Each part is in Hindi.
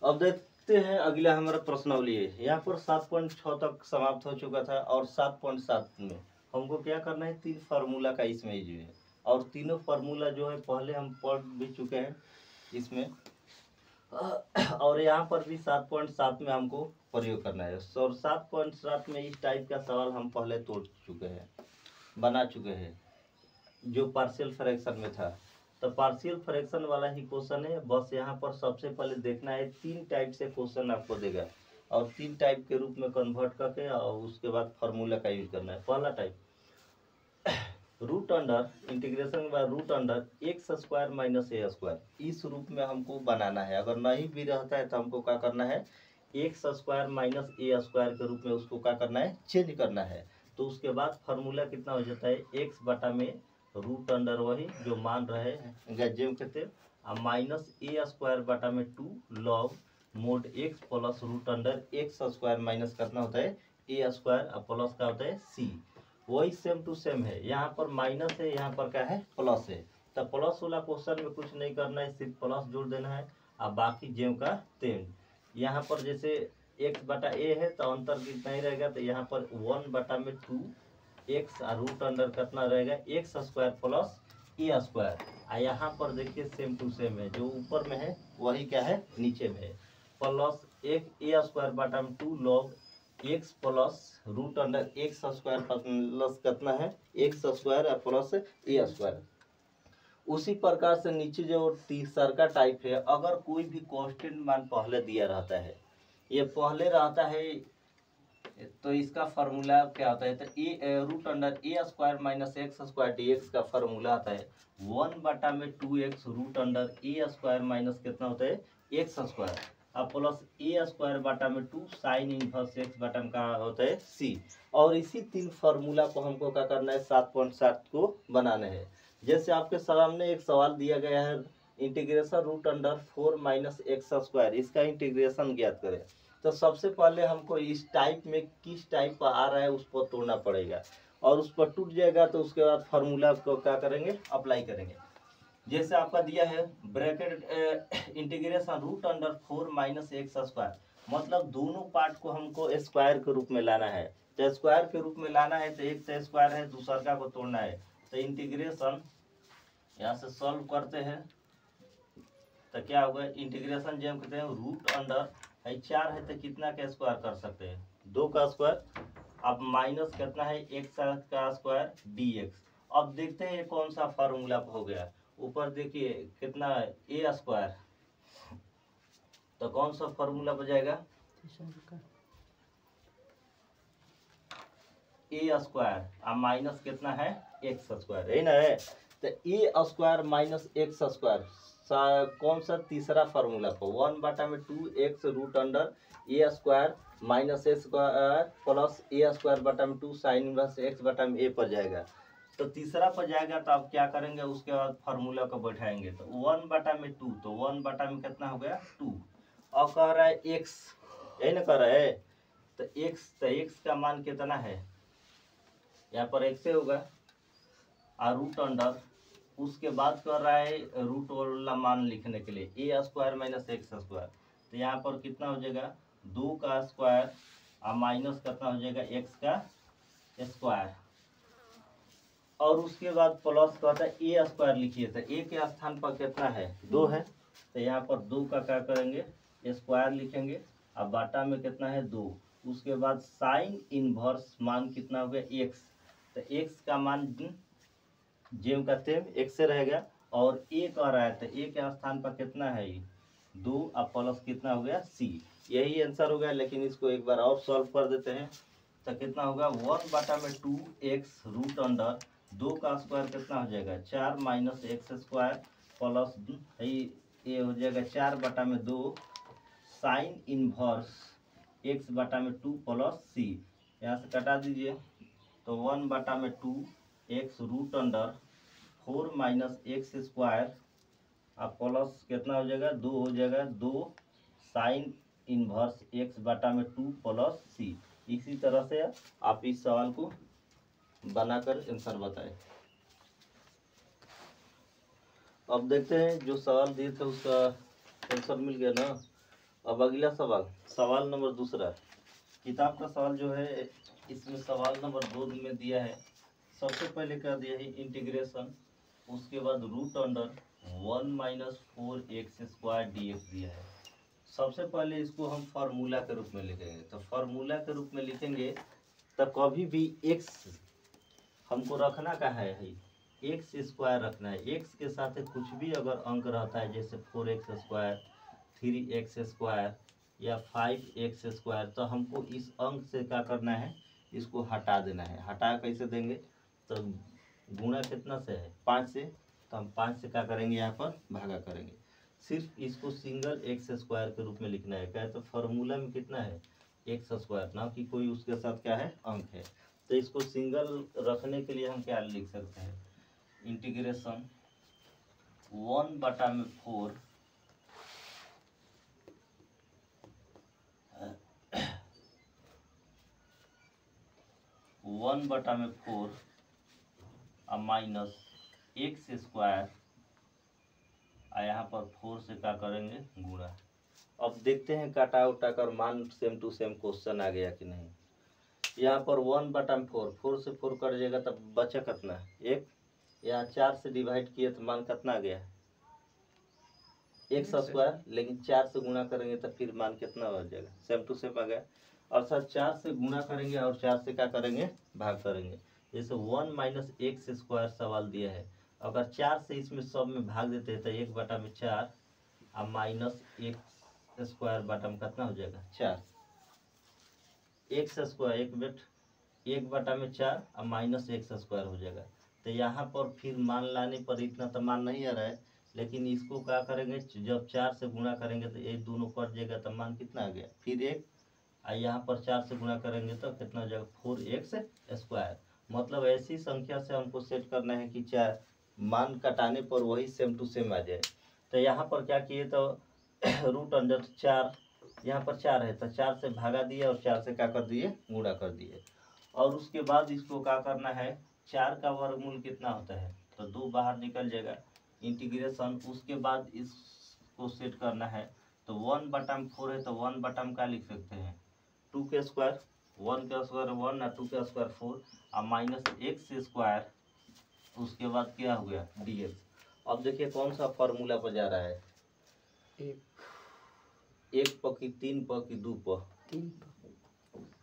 अब देखते हैं अगला हमारा प्रश्नावली है। यहाँ पर 7.6 तक समाप्त हो चुका था और 7.7 में हमको क्या करना है, 3 फार्मूला का इसमें यूज है और तीनों फार्मूला जो है पहले हम पढ़ भी चुके हैं इसमें। और यहाँ पर भी 7.7 में हमको प्रयोग करना है और 7.7 में इस टाइप का सवाल हम पहले तोड़ चुके हैं, बना चुके हैं, जो पार्शियल फ्रैक्शन में था। तो पार्शियल फ्रैक्शन वाला ही क्वेश्चन है। बस यहाँ पर सबसे पहले देखना है 3 टाइप से क्वेश्चन आपको देगा और 3 टाइप के रूप में कन्वर्ट करके और उसके बाद फार्मूला का यूज करना है। पहला type root under integration by root under x square minus a square, इस रूप में हमको बनाना है। अगर नहीं भी रहता है तो हमको क्या करना है, x square minus a square के रूप में उसको क्या करना है, चेंज करना है। तो उसके बाद फार्मूला कितना हो जाता है, एक्स बटा में रूट अंडर वही जो मान रहे जेम कहते माइनस ए स्क्वायर बटा में 2 log mod x plus root under x square minus कितना होता है ए स्क्वायर और प्लस का होता है सी। वही सेम टू सेम है, यहाँ पर माइनस है, यहाँ पर क्या है प्लस है। तो प्लस वाला क्वेश्चन में कुछ नहीं करना है, सिर्फ प्लस जोड़ देना है और बाकी जेम का तेम। यहाँ पर जैसे एक्स बटा ए है तो अंतर कितना ही रहेगा, तो यहाँ पर 1 बटा में 2 एक्स और रूट अंडर कितना रहेगा x square plus a square. और यहाँ पर देखिए सेम टू सेम है, जो ऊपर में है वही क्या है नीचे में है, प्लस एक ए स्क्वायर बटा में 2 log x plus root under x square plus कितना है x square plus a square. उसी प्रकार से नीचे जो तीसरा का टाइप है, अगर कोई भी कांस्टेंट मान पहले दिया रहता है, ये पहले रहता है तो इसका फार्मूला क्या होता है, तो a root under a square minus x square d x का फार्मूला आता है 1 बटा में 2x root under a square minus कितना होता है एक्स स्क्वायर और प्लस ए स्क्वायर बटा में 2 साइन इनवर्स एक्स बटा में का होता है सी। और इसी 3 फार्मूला को हमको क्या करना है 7.7 को बनाना है। जैसे आपके सामने एक सवाल दिया गया है, integration root under 4 minus x square, इसका इंटीग्रेशन ज्ञात करें। तो सबसे पहले हमको इस टाइप में किस टाइप का आ रहा है उस पर तोड़ना पड़ेगा और उस पर टूट जाएगा तो उसके बाद फार्मूला को क्या करेंगे अप्लाई करेंगे। जैसे आपका दिया है bracket integration root under 4 minus x square, मतलब दोनों पार्ट को हमको स्क्वायर के रूप में लाना है। तो स्क्वायर के रूप में लाना है तो एक से स्क्वायर है दूसरा का को तोड़ना है। तो इंटीग्रेशन यहाँ से सॉल्व करते हैं तो क्या होगा, इंटीग्रेशन जो हम कहते हैं रूट अंडर 4 है तो कितना का स्क्वायर कर सकते हैं 2 का स्क्वायर, अब माइनस कितना है एक्स का स्क्वायर डी एक्स। अब देखते हैं ये कौन सा फार्मूला हो गया, ऊपर देखिए कितना है ए स्क्वायर, तो कौन सा फार्मूला बजाएगा ए स्क्वायर और माइनस कितना है एक्स स्क्वायर है ना है। तो ए स्क्वायर माइनस एक्स स्क्वायर कौन सा तीसरा फार्मूला को 1 बटा में 2x root under a square minus a square plus a square बटा में 2 साइन इनवर्स एक्स बटा में ए पर जाएगा। तो तीसरा पर जाएगा तो आप क्या करेंगे, उसके बाद फार्मूला को बैठाएंगे तो 1 बटा में 2, तो 1 बटा में कितना हो गया 2 और कह रहा है x, यही ना कह रहा है। तो x का मान कितना है, यहाँ पर x होगा और रूट अंडर, उसके बाद कर रहा है रूट वाला मान लिखने के लिए ए स्क्वायर माइनस एक्स स्क्वायर। तो यहाँ पर कितना हो जाएगा 2 का स्क्वायर और माइनस कितना हो जाएगा एक्स का स्क्वायर और उसके बाद प्लस कहता है ए स्क्वायर लिखिए। तो ए के स्थान पर कितना है 2 है, तो यहाँ पर 2 का क्या करेंगे स्क्वायर लिखेंगे और बाटा में कितना है 2, उसके बाद साइन इनवर्स मान कितना हो गया एक्स। तो एक्स का मान जेम का तेम एक से रहेगा और ए कह रहा है तो ए के स्थान पर कितना है 2 और प्लस कितना हो गया सी, यही आंसर हो गया। लेकिन इसको एक बार और सॉल्व कर देते हैं तो कितना होगा 1 बटा में 2x रूट अंडर 2 का स्क्वायर कितना हो जाएगा 4 माइनस एक्स स्क्वायर प्लस ये हो जाएगा 4 बटा में 2 साइन इनवर्स x बटा में 2 प्लस सी, यहाँ से कटा दीजिए तो 1 बटा में 2x root under 4 minus x square और प्लस कितना हो जाएगा 2 हो जाएगा 2 साइन इनवर्स x बटा में 2 प्लस सी। इसी तरह से आप इस सवाल को बनाकर आंसर बताएं। अब देखते हैं जो सवाल दिए थे उसका आंसर मिल गया ना। अब अगला सवाल, सवाल नंबर दूसरा, किताब का सवाल जो है इसमें सवाल नंबर 2 में दिया है। सबसे पहले क्या दिया है, इंटीग्रेशन, उसके बाद root under 1 minus 4x² dx दिया है। सबसे पहले इसको हम फार्मूला के रूप में लिखेंगे। तो फार्मूला के रूप में लिखेंगे तो कभी भी x हमको रखना का है x² रखना है। x के साथ कुछ भी अगर अंक रहता है जैसे 4x², 3x² या 5x², तो हमको इस अंक से क्या करना है, इसको हटा देना है। हटा कैसे देंगे, तो गुणा कितना से है, 5 से, तो हम 5 से क्या करेंगे, यहाँ पर भागा करेंगे। सिर्फ इसको सिंगल x² के रूप में लिखना है। क्या, तो फार्मूला में कितना है, x², ना कि कोई उसके साथ क्या है, अंक है। तो इसको सिंगल रखने के लिए हम क्या लिख सकते हैं, इंटीग्रेशन 1/4 1/4 माइनस x², यहाँ पर 4 से क्या करेंगे, गुणा। अब देखते हैं काटा उटा कर मान सेम टू सेम क्वेश्चन आ गया कि नहीं। यहाँ पर 1/4, 4 से 4 कट जाएगा तब बचा कितना, 1। यहाँ 4 से डिवाइड किए तो मान कितना आ गया, x², लेकिन 4 से गुणा करेंगे तो फिर मान कितना हो जाएगा, सेम टू सेम आ गया। और सर 4 से गुणा करेंगे और 4 से क्या करेंगे, भाग करेंगे। जैसे 1 माइनस x² सवाल दिया है, अगर 4 से इसमें सब में भाग देते हैं तो 1/4 और माइनस x² बटा कितना हो जाएगा, 4। x² 1/4 और माइनस x² हो जाएगा। तो यहाँ पर फिर मान लाने पर इतना तो मान नहीं आ रहा है, लेकिन इसको क्या करेंगे, जब 4 से गुणा करेंगे तो ये दोनों कट जाएगा तो मान कितना आ गया, फिर 1। और यहाँ पर 4 से गुणा करेंगे तो कितना हो जाएगा, 4x²। मतलब ऐसी संख्या से हमको सेट करना है कि 4 मान कटाने पर वही सेम टू सेम आ जाए। तो यहाँ पर क्या किए, तो रूट अंडर 4, यहाँ पर 4 है तो 4 से भागा दिए और 4 से क्या कर दिए, गुणा कर दिए। और उसके बाद इसको क्या करना है, 4 का वर्गमूल कितना होता है, तो 2 बाहर निकल जाएगा, इंटीग्रेशन। उसके बाद इसको सेट करना है, तो 1/4 है तो 1 का लिख सकते हैं 2 के स्क्वायर, 1 का स्क्वायर 1 और 2 का स्क्वायर 4 और माइनस x²। उसके बाद क्या हो गया, dx। अब देखिए कौन सा फार्मूला पर जा रहा है, 1 पर की 3 पर की 2 पर,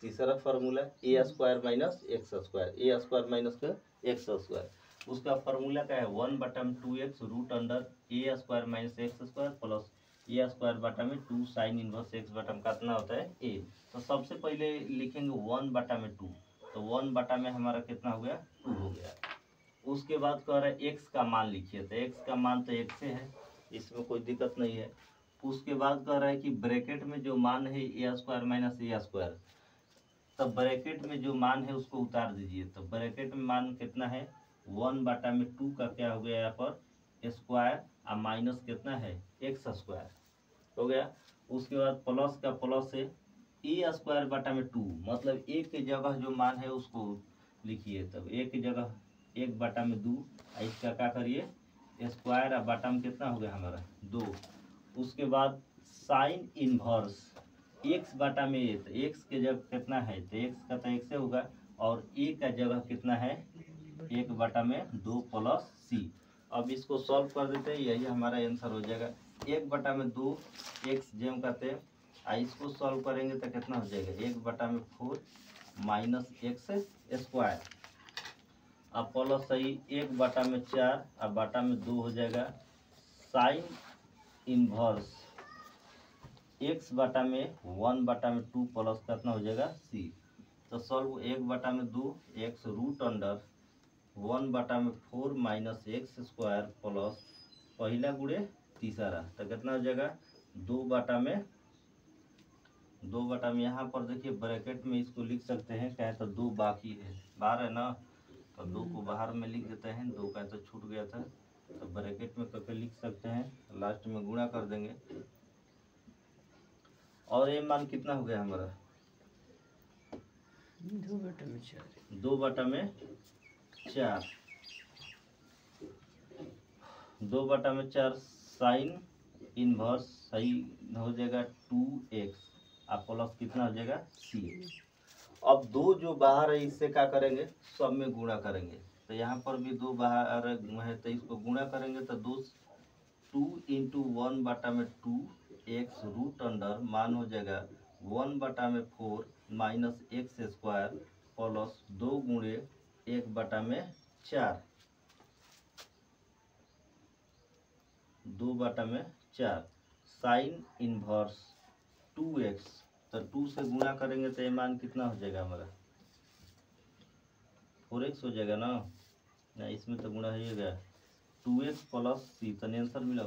तीसरा formula a² minus x², a² minus x²। उसका फार्मूला क्या है, 1/2x root under a² minus x² plus a² बटा में 2 साइन इनवर्स x बटा में कितना होता है, a। तो सबसे पहले लिखेंगे 1/2, तो 1 में हमारा कितना हो गया, 2 हो गया। उसके बाद कह रहा है x का मान लिखिए, तो x का मान तो x से है, इसमें कोई दिक्कत नहीं है। उसके बाद कह रहा है कि ब्रैकेट में जो मान है a² माइनस a², तो ब्रैकेट में जो मान है उसको उतार दीजिए। तो ब्रैकेट में मान कितना है, 1/2 का क्या हो गया यहाँ पर, स्क्वायर और माइनस कितना है, x² हो गया। उसके बाद प्लस का प्लस है a² बटा में 2, मतलब एक की जगह जो मान है उसको लिखिए। तब एक की जगह 1/2, इसका क्या करिए, स्क्वायर और बटा में कितना हो गया हमारा, 2। उसके बाद साइन इनवर्स x बटा में a, तो x के जगह कितना है, तो x का तो x से होगा, और a का जगह कितना है, 1/2 प्लस c। अब इसको सॉल्व कर देते हैं, यही हमारा आंसर हो जाएगा। 1/2 x जेम कहते हैं, इसको सॉल्व करेंगे तो कितना हो जाएगा, 1/4 माइनस x² अब प्लस सही 1/4 और बटा में 2 हो जाएगा साइन इनवर्स x बटा में 1/2 प्लस कितना हो जाएगा, c। तो solve 1/2 x root under 1/4 minus x² plus पहला गुणे तीसरा, तो कितना हो जाएगा, 2/2 यहाँ पर देखिए ब्रैकेट में इसको लिख सकते हैं, क्या है तो 2 बाकी है, बाहर है ना, तो 2 को बाहर में लिख देते हैं, 2 का तो छूट गया था, तो ब्रैकेट में करके लिख सकते हैं, लास्ट में गुणा कर देंगे। और ये मान कितना हो गया हमारा, 2/4, 2/4 साइन इनवर्स सही हो जाएगा 2x और प्लस कितना हो जाएगा c। अब दो जो बाहर है इससे क्या करेंगे, सब में गुणा करेंगे। तो यहाँ पर भी दो बाहर है तो इसको गुणा करेंगे तो 2 × 1/2 रूट अंडर मान हो जाएगा 1/4 minus x square plus 2 × 1/4 2/4 sign inverse 2x। तो 2 से गुणा करेंगे तो ये मान कितना हो जाएगा हमारा 4x हो जाएगा ना। इसमें तो गुणा ही गया 2x प्लस c। तो आंसर मिला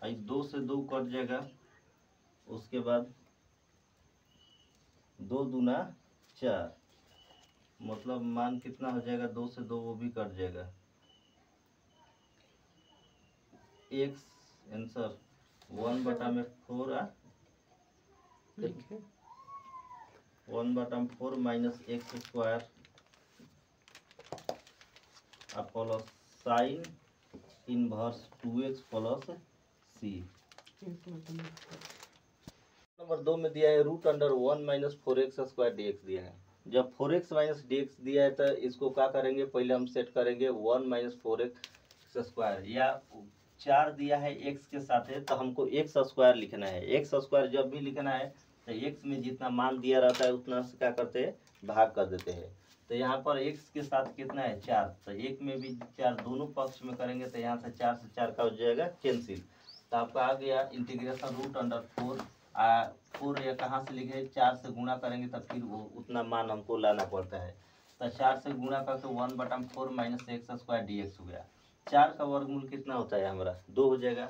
आई 2 से 2 कट जाएगा। उसके बाद 2 दूना 4 मतलब मान कितना हो जाएगा 2 से 2 वो भी कट जाएगा। x answer 1/4 1/4 minus x square plus sine inverse 2x plus c। Number 2 में दिया है root under 1 minus 4x square dx दिया है। जब 4x माइनस dx दिया है तो इसको क्या करेंगे, पहले हम सेट करेंगे 1 माइनस 4x स्क्वायर या 4 दिया है x के साथ है तो हमको x स्क्वायर लिखना है। x स्क्वायर जब भी लिखना है तो x में जितना मान दिया रहता है उतना से क्या करते हैं भाग कर देते हैं। तो यहाँ पर x के साथ कितना है 4, तो एक में भी 4 दोनों पक्ष में करेंगे तो यहाँ से 4 से 4 का हो जाएगा कैंसिल। तो आपका आ गया इंटीग्रेशन रूट अंडर 4 या कहाँ से लिखे 4 से गुणा करेंगे तब फिर वो उतना मान हमको लाना पड़ता है। तो 4 से गुणा करके 1/4 माइनस एक्स स्क्वायर dx हो गया। 4 का वर्गमूल कितना होता है हमारा 2 हो जाएगा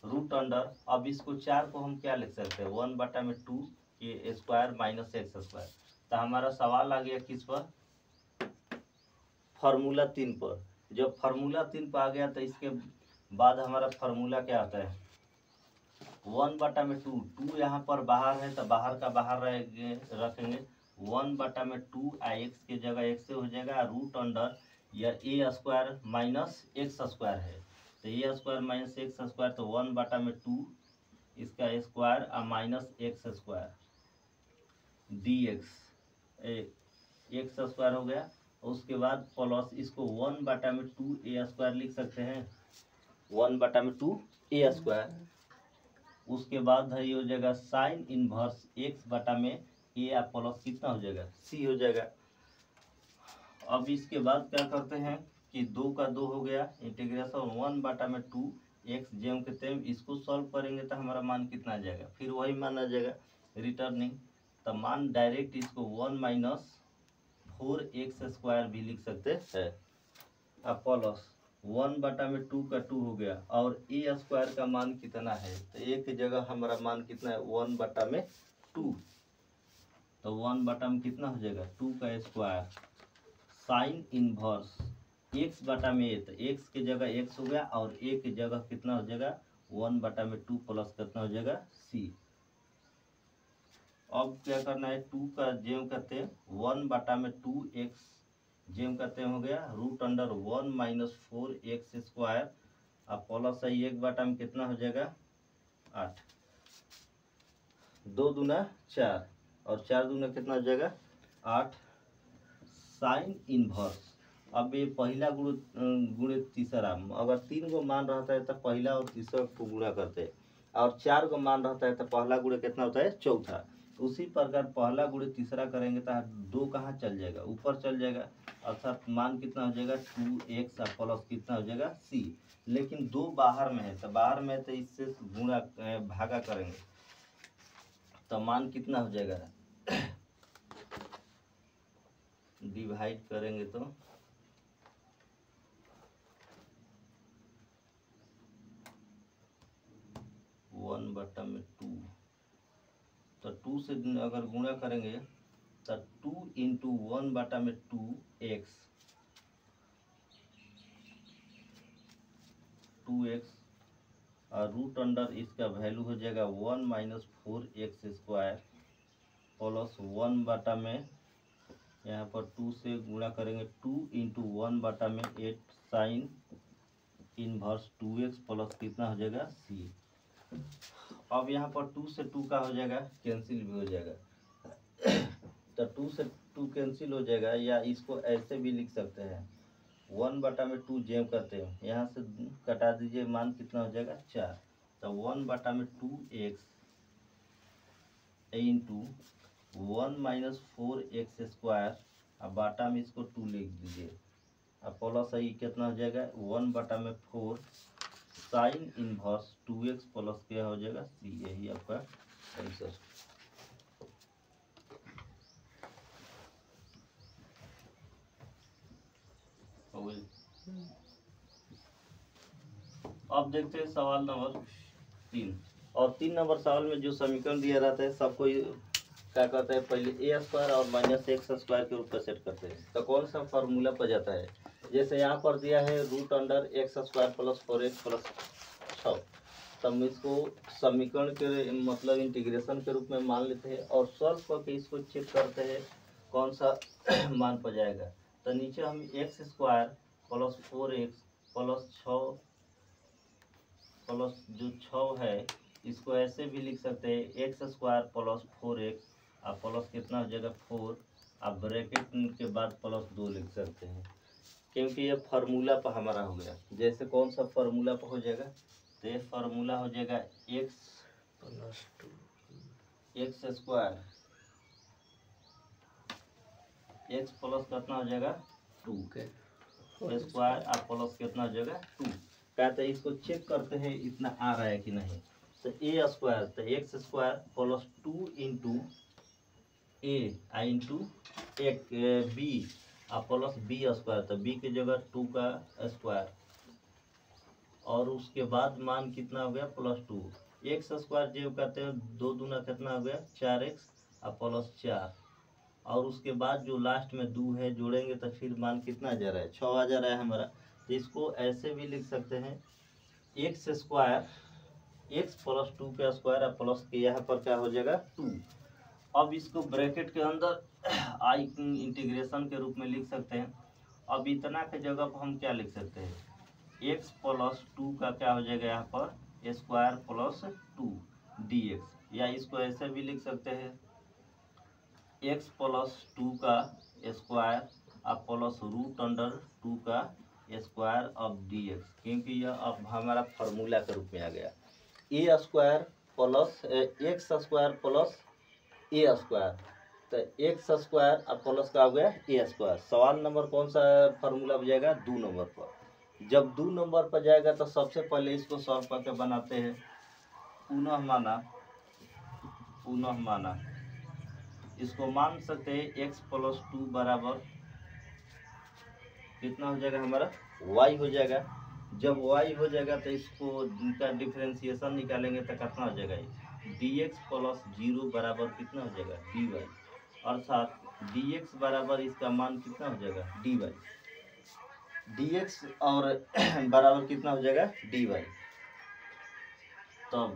रूट अंडर। अब इसको 4 को हम क्या लिख सकते हैं 1/2 के स्क्वायर माइनस एक्स स्क्वायर। तो हमारा सवाल आ गया किस पर, फार्मूला 3 पर। जब फार्मूला 3 पर आ गया तो इसके बाद हमारा फार्मूला क्या आता है 1/2। 2 यहाँ पर बाहर है तो बाहर का बाहर रखेंगे 1/2 एक्स की जगह x से हो जाएगा रूट अंडर या ए स्क्वायर माइनस एक्स स्क्वायर है तो ए स्क्वायर माइनस एक्स स्क्वायर तो 1/2 इसका स्क्वायर और minus x square dx x square हो गया। उसके बाद प्लस इसको 1/2 ए स्क्वायर लिख सकते हैं 1/2 ए स्क्वायर। उसके बाद है ये हो जाएगा साइन इनवर्स x बटा में ए या प्लस कितना हो जाएगा c हो जाएगा। अब इसके बाद क्या करते हैं कि 2 का 2 हो गया इंटीग्रेशन 1/2 x जेम के तेम इसको सॉल्व करेंगे तो हमारा मान कितना आ जाएगा, फिर वही मान आ जाएगा रिटर्निंग। तो मान डायरेक्ट इसको 1 माइनस 4x स्क्वायर भी लिख सकते हैं अब प्लस 1/2 का 2 हो गया और ए स्क्वायर का मान कितना है तो ए की जगह हमारा मान कितना है 1/2 तो 1 में कितना हो जाएगा 2 का स्क्वायर साइन इनवर्स x बटा में ए तो x की जगह x हो गया और a की जगह कितना हो जाएगा 1/2 प्लस कितना हो जाएगा c। अब क्या करना है 2 का जेम करते हैं 1/2 x जेम करते हो गया root under 1 minus 4x square अब प्लस है 1 में कितना हो जाएगा 8 2 दूना 4 और 4 दूना कितना हो जाएगा 8 साइन इनवर्स। अब ये पहला गुणे तीसरा अगर 3 को मान रहता है तो पहला और तीसरा को गुणा करते हैं और 4 को मान रहता है तो पहला गुणे कितना होता है चौथा। उसी प्रकार पहला गुणे तीसरा करेंगे तो 2 कहाँ चल जाएगा ऊपर चल जाएगा अर्थात मान कितना हो जाएगा 2x प्लस कितना हो जाएगा c। लेकिन 2 बाहर में है तो बाहर में तो इससे गुणा भागा करेंगे तो मान कितना हो जाएगा डिवाइड करेंगे तो 1/2 तो 2 से अगर गुणा करेंगे तो 2 × 1/2 x 2x और रूट अंडर इसका वैल्यू हो जाएगा 1 माइनस 4x स्क्वायर प्लस 1 में यहाँ पर 2 से गुणा करेंगे 2 × 1/8 साइन इनवर्स 2x प्लस कितना हो जाएगा c। अब यहाँ पर 2 से 2 का हो जाएगा कैंसिल भी हो जाएगा। तो 2 से 2 कैंसिल हो जाएगा, या इसको ऐसे भी लिख सकते हैं 1/2 जेम करते हैं, यहाँ से कटा दीजिए, मान कितना हो जाएगा 4। तो 1/2x इंटू 1 - 4x², अब बाटा में इसको 2 लिख दीजिए, अब प्लस आई कितना हो जाएगा 1/4 साइन इनवर्स 2x प्लस क्या हो जाएगा c, यही आपका आंसर। अब देखते हैं सवाल नंबर 3। और 3 नंबर सवाल में जो समीकरण दिया रहता है सबको क्या करते हैं, पहले a² और -x² के रूप में सेट करते हैं। तो कौन सा फार्मूला पर जाता है, जैसे यहाँ पर दिया है √x² + 4x + 6, तब इसको समीकरण के मतलब इंटीग्रेशन के रूप में मान लेते हैं और सॉल्व करके इसको चेक करते हैं कौन सा मान पर जाएगा। तो नीचे हम x² + 4x + 6 प्लस जो 6 है इसको ऐसे भी लिख सकते हैं x² + 4x और प्लस कितना हो जाएगा 4, अब ब्रैकेट के बाद +2 लिख सकते हैं, क्योंकि ये फार्मूला पर हमारा हो गया। जैसे कौन सा फार्मूला पर हो जाएगा, तो ये फार्मूला हो जाएगा x प्लस कितना हो जाएगा 2 स्क्वायर और प्लस कितना हो जाएगा 2। कहते हैं इसको चेक करते हैं इतना आ रहा है कि नहीं। तो a², तो x² + 2 इंटू a इंटू एक b और प्लस b², तो b की जगह 2 का स्क्वायर और उसके बाद मान कितना हो गया +2। x² जो कहते हैं 2 दूना कितना हो गया 4x और प्लस 4, और उसके बाद जो लास्ट में 2 है जोड़ेंगे तो फिर मान कितना आ जा रहा है 6 आ जा रहा है हमारा। तो इसको ऐसे भी लिख सकते हैं x² x + 2 का स्क्वायर और प्लस के यहाँ पर क्या हो जाएगा 2। अब इसको ब्रैकेट के अंदर आई इंटीग्रेशन के रूप में लिख सकते हैं। अब इतना के जगह पर हम क्या लिख सकते हैं, x + 2 का क्या हो जाएगा यहाँ पर स्क्वायर + 2 dx, या इसको ऐसे भी लिख सकते हैं x + 2 का स्क्वायर और प्लस √2 का स्क्वायर ऑफ dx, क्योंकि यह अब हमारा फार्मूला के रूप में आ गया a² plus x² plus a², तो x² और प्लस का हो गया a²। सवाल नंबर कौन सा फार्मूला पर जाएगा 2 नंबर पर। जब 2 नंबर पर जाएगा तो सबसे पहले इसको सॉल्व करके बनाते हैं पुनः माना, इसको मान सकते हैं x + 2 बराबर कितना हो जाएगा हमारा y हो जाएगा। जब y हो जाएगा तो इसको इनका डिफरेंशिएशन निकालेंगे तो कितना हो जाएगा dx + 0 बराबर कितना हो जाएगा dy, अर्थात dx बराबर इसका मान कितना हो जाएगा dy, dx और बराबर कितना हो जाएगा dy। तब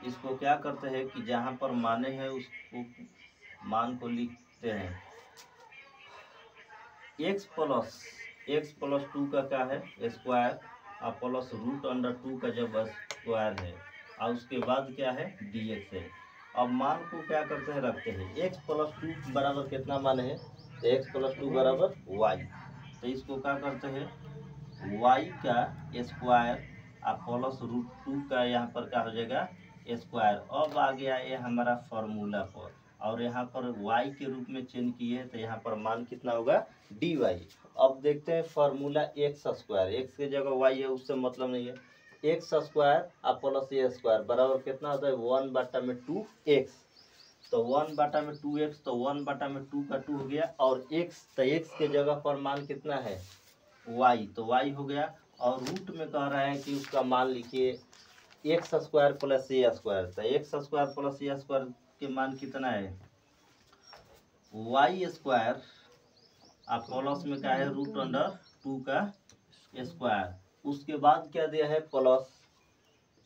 इसको क्या करते हैं कि जहाँ पर माने हैं उसको मान को लिखते हैं x + 2 का क्या है स्क्वायर और प्लस √2 का जब स्क्वायर है और उसके बाद क्या है dx है। अब मान को क्या करते हैं रखते हैं x + 2 बराबर कितना मान है, तो x + 2 बराबर y, तो इसको क्या करते हैं y का स्क्वायर और प्लस √2 का यहाँ पर क्या हो जाएगा स्क्वायर। अब आ गया ये हमारा फार्मूला पर, और यहाँ पर y के रूप में चेंज किए तो यहाँ पर मान कितना होगा dy। अब देखते हैं फार्मूला x² x की जगह y है उससे मतलब नहीं है, x² और प्लस a² बराबर कितना होता है 1/2x, तो 1/2x, तो 1/2 का 2 हो गया, और x तो x के जगह पर मान कितना है y, तो y हो गया, और रूट में कह रहा है कि उसका मान लिखिए x² + a², तो x² + a² के मान कितना है y² और प्लस में क्या है √2 का स्क्वायर। उसके बाद क्या दिया है प्लस,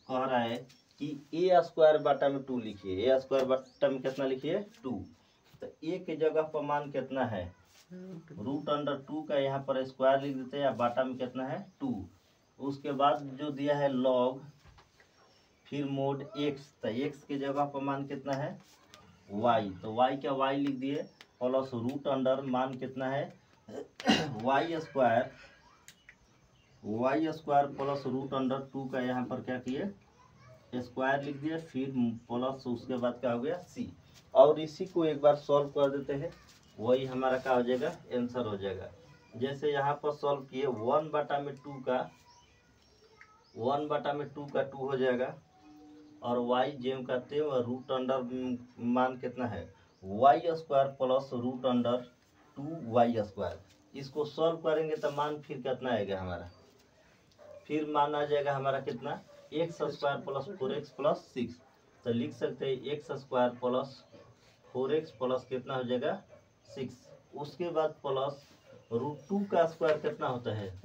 कह रहा है कि a²/2 लिखिए, a²/ में कितना लिखिए 2, तो a के जगह पर मान कितना है √2 का यहाँ पर स्क्वायर लिख देते हैं, या बाटा में कितना है 2। उसके बाद जो दिया है लॉग फिर मोड एक्स, तो एक्स के जगह पर मान कितना है वाई, तो वाई का वाई लिख दिए प्लस रूट अंडर मान कितना है y square plus root under 2 का यहाँ पर क्या किए स्क्वायर लिख दिया, फिर प्लस उसके बाद क्या हो गया सी। और इसी को एक बार सॉल्व कर देते हैं, वही हमारा क्या हो जाएगा आंसर हो जाएगा। जैसे यहाँ पर सॉल्व किए 1/2 का 2 हो जाएगा, और वाई जेम कहते हैं रूट अंडर मान कितना है y square plus root under 2y²। इसको सॉल्व करेंगे तो मान फिर कितना आएगा हमारा, फिर मान आ जाएगा हमारा कितना x² प्लस 4x प्लस 6। तो लिख सकते हैं x² प्लस 4x प्लस कितना हो जाएगा 6। उसके बाद प्लस √2 का स्क्वायर कितना होता है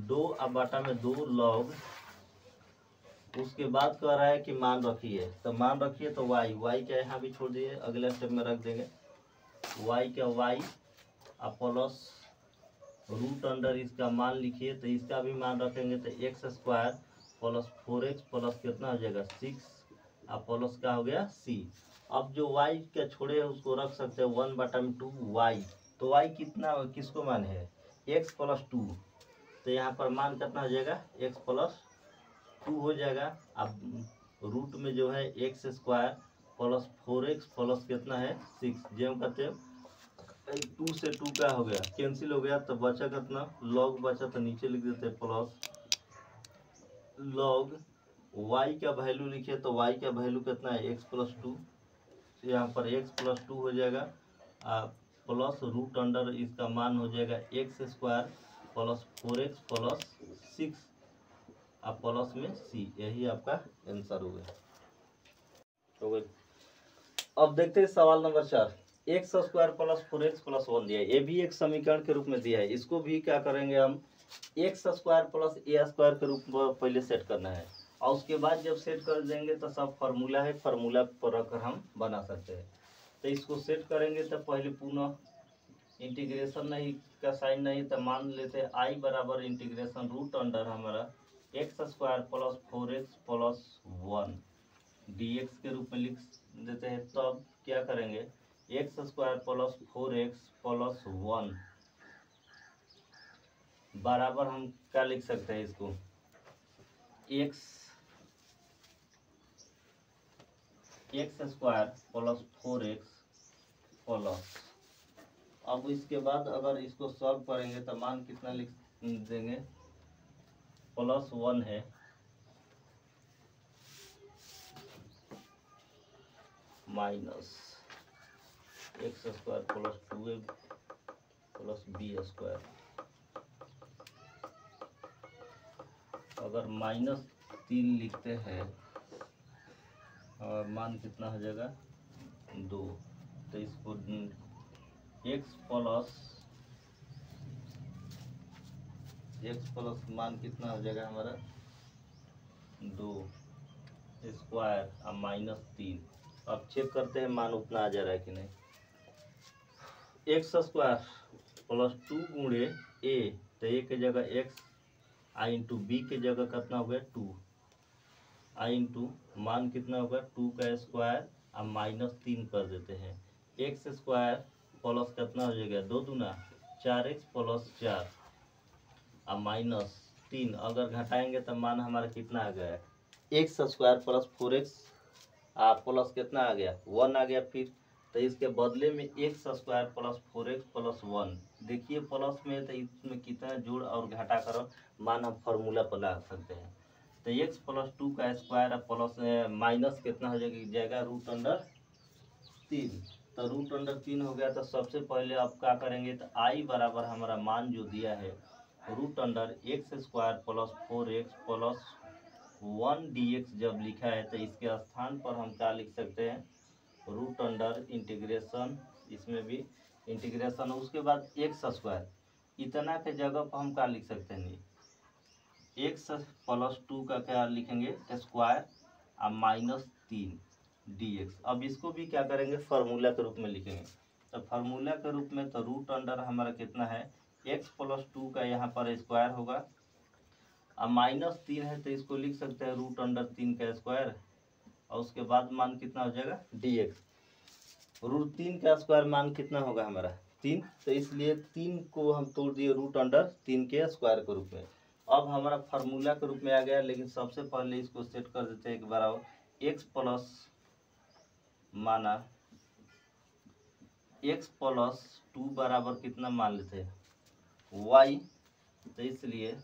2/2 लॉग। उसके बाद कह रहा है कि मान रखिए, तो मान रखिए तो y का यहाँ भी छोड़ दिए, अगले स्टेप में रख देंगे y का y प्लस रूट अंडर इसका मान लिखिए, तो इसका भी मान रखेंगे तो x² प्लस 4x प्लस कितना हो जाएगा 6 प्लस का हो गया c। अब जो y का छोड़े है उसको रख सकते हैं 1/2y, तो y कितना किसको मान है x प्लस 2, तो यहाँ पर मान कितना हो जाएगा x प्लस 2 हो जाएगा। अब रूट में जो है x² प्लस 4x प्लस कितना है 6, जो कहते हैं 2 से 2 का हो गया कैंसिल हो गया, तो बचा कितना लॉग बचा, तो नीचे लिख देते हैं प्लस लॉग y का वैल्यू लिखिए, तो y का वैल्यू कितना है x प्लस 2, यहाँ पर x प्लस 2 हो जाएगा प्लस रूट अंडर इसका मान हो जाएगा x² plus 4x plus 6 plus में c। यही आपका आंसर हो गया। अब देखते हैं सवाल number 4, x² plus 4x plus 1 दिया है, ये भी एक समीकरण के रूप में दिया है। इसको भी क्या करेंगे हम x² प्लस a² के रूप में पहले सेट करना है, और उसके बाद जब सेट कर देंगे तो सब फार्मूला है, फार्मूला पर रखकर हम बना सकते हैं। तो इसको सेट करेंगे तो पहले पुनः इंटीग्रेशन नहीं का साइन नहीं, तो मान लेते हैं i बराबर इंटीग्रेशन रूट अंडर हमारा x² plus 4x plus 1 dx के रूप में लिख देते हैं। तो अब क्या करेंगे x² प्लस 4x प्लस 1 बराबर हम क्या लिख सकते हैं इसको x² प्लस 4x प्लस, अब इसके बाद अगर इसको सॉल्व करेंगे तो मान कितना लिख देंगे प्लस 1 है minus x² plus 2a plus b²। अगर -3 लिखते हैं और मान कितना हो जाएगा 2, तो इसको x प्लस मान कितना हो जाएगा हमारा 2 स्क्वायर और -3। अब चेक करते हैं मान उतना आ जा रहा है कि नहीं। x² प्लस 2 गुणे a, तो a के जगह x i इंटू बी के जगह कितना हो गया 2 i इंटू मान कितना होगा 2 का स्क्वायर और -3 कर देते हैं। x² प्लस कितना हो जाएगा 2 दूना 4x प्लस 4 और -3, अगर घटाएंगे तो मान हमारा कितना आ गया x² प्लस 4x प्लस कितना आ गया 1 आ गया। फिर तो इसके बदले में x² प्लस 4x प्लस 1, देखिए प्लस में तो इसमें कितना जोड़ और घटा कर मान हम फार्मूला पर ला सकते हैं। तो x प्लस 2 का स्क्वायर प्लस माइनस कितना हो जाएगा रूट अंडर 3, तो रूट अंडर 3 हो गया। तो सबसे पहले आप क्या करेंगे तो i बराबर हमारा मान जो दिया है root under x² plus 4x plus 1 dx जब लिखा है तो इसके स्थान पर हम क्या लिख सकते हैं रूट अंडर इंटीग्रेशन, इसमें भी इंटीग्रेशन, उसके बाद x² इतना के जगह पर हम क्या लिख सकते हैं x प्लस 2 का क्या लिखेंगे स्क्वायर और -3 dx। अब इसको भी क्या करेंगे फार्मूला के रूप में लिखेंगे, तो फार्मूला के रूप में तो रूट अंडर हमारा कितना है x प्लस 2 का यहाँ पर स्क्वायर होगा अब -3 है तो इसको लिख सकते हैं √3 का स्क्वायर, और उसके बाद मान कितना हो जाएगा dx। √3 का स्क्वायर मान कितना होगा हमारा 3, तो इसलिए 3 को हम तोड़ दिए √3 के स्क्वायर के रूप में। अब हमारा फार्मूला के रूप में आ गया, लेकिन सबसे पहले इसको सेट कर देते हैं एक बार। आओ x प्लस माना x+2 बराबर कितना मान लेते हैं y, तो इसलिए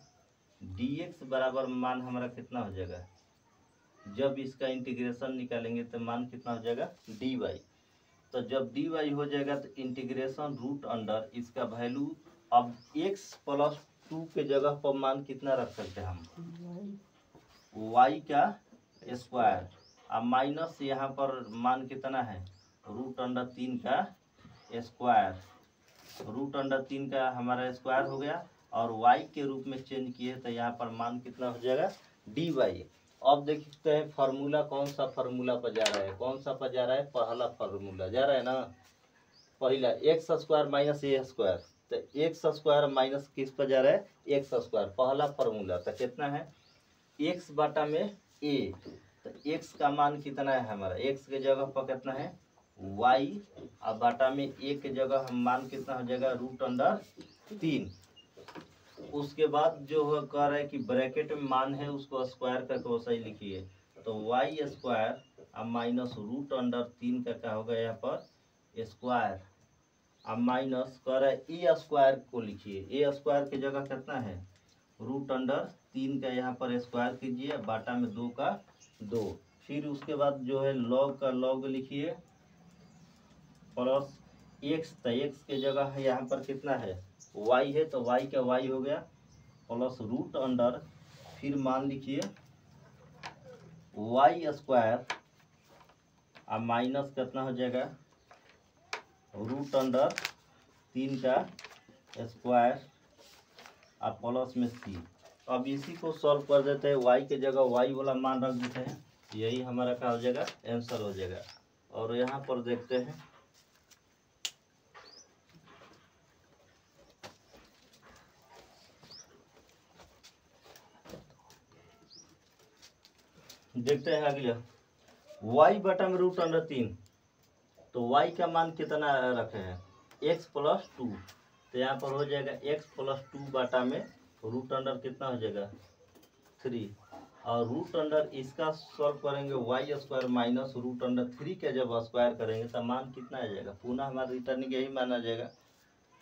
dx बराबर मान हमारा कितना हो जाएगा, जब इसका इंटीग्रेशन निकालेंगे तो मान कितना हो जाएगा dy। तो जब dy हो जाएगा तो इंटीग्रेशन √, इसका वैल्यू अब x+2 के जगह पर मान कितना रख सकते हैं हम y का स्क्वायर, अब माइनस यहाँ पर मान कितना है √3 का स्क्वायर, √3 का हमारा स्क्वायर हो गया, और y के रूप में चेंज किए तो यहाँ पर मान कितना हो जाएगा dy। अब देखते हैं फार्मूला कौन सा फार्मूला पर जा रहा है, कौन सा पर जा रहा है, पहला फार्मूला जा रहा है ना, पहला x² माइनस a², तो x² माइनस किस पर जा रहा है x², पहला फार्मूला। तो कितना है x बटा में a, तो x का मान कितना है हमारा, x के जगह पर कितना है y, अब बटा में a के जगह हम मान कितना हो जाएगा √3। उसके बाद जो कह रहा है कि ब्रैकेट में मान है उसको स्क्वायर करके वैसा ही लिखिए, तो y² अब माइनस √3 का क्या होगा यहाँ पर स्क्वायर, अब माइनस कह रहा है a² को लिखिए, a² की जगह कितना है √3 का यहाँ पर स्क्वायर कीजिए, बाटा में 2 का 2, फिर उसके बाद जो है लॉग का लॉग लिखिए प्लस x, तो x के जगह है यहाँ पर कितना है y है, तो y का y हो गया प्लस √, फिर मान लिखिए y², अब माइनस कितना हो जाएगा √3 का स्क्वायर, अब प्लस में c। अब इसी को सॉल्व कर देते हैं, y के जगह y वाला मान रख देते हैं, यही हमारा क्या हो जाएगा आंसर हो जाएगा। और यहाँ पर देखते हैं अगले y बटा में √3, तो y का मान कितना रखे हैं x+2, तो यहाँ पर हो जाएगा x+2 बटा में √, कितना हो जाएगा 3, और √, इसका सॉल्व करेंगे y² माइनस √3 का जब स्क्वायर करेंगे तो मान कितना आ जाएगा, पुनः हमारा रिटर्निंग यही माना जाएगा,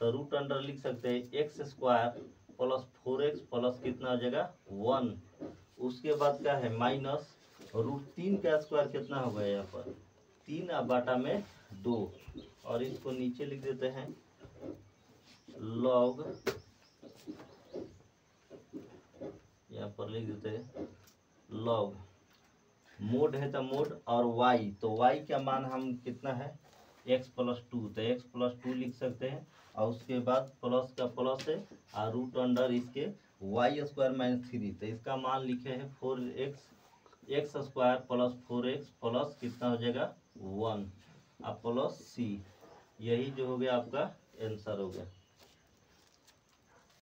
तो √, लिख सकते हैं x² प्लस 4x प्लस कितना हो जाएगा 1, उसके बाद क्या है माइनस √3 का स्क्वायर कितना हो गया यहाँ पर 3 बटा में 2, और इसको नीचे लिख देते हैं लॉग, यहाँ पर लिख देते हैं लॉग, मोड है तो मोड, और y, तो y का मान हम कितना है x+2, तो x+2 लिख सकते हैं, और उसके बाद प्लस का प्लस है और √, इसके y² माइनस 3, तो इसका मान लिखे हैं 4x x² plus 4x plus कितना हो जाएगा 1, अब प्लस c, यही जो हो गया आपका आंसर हो गया।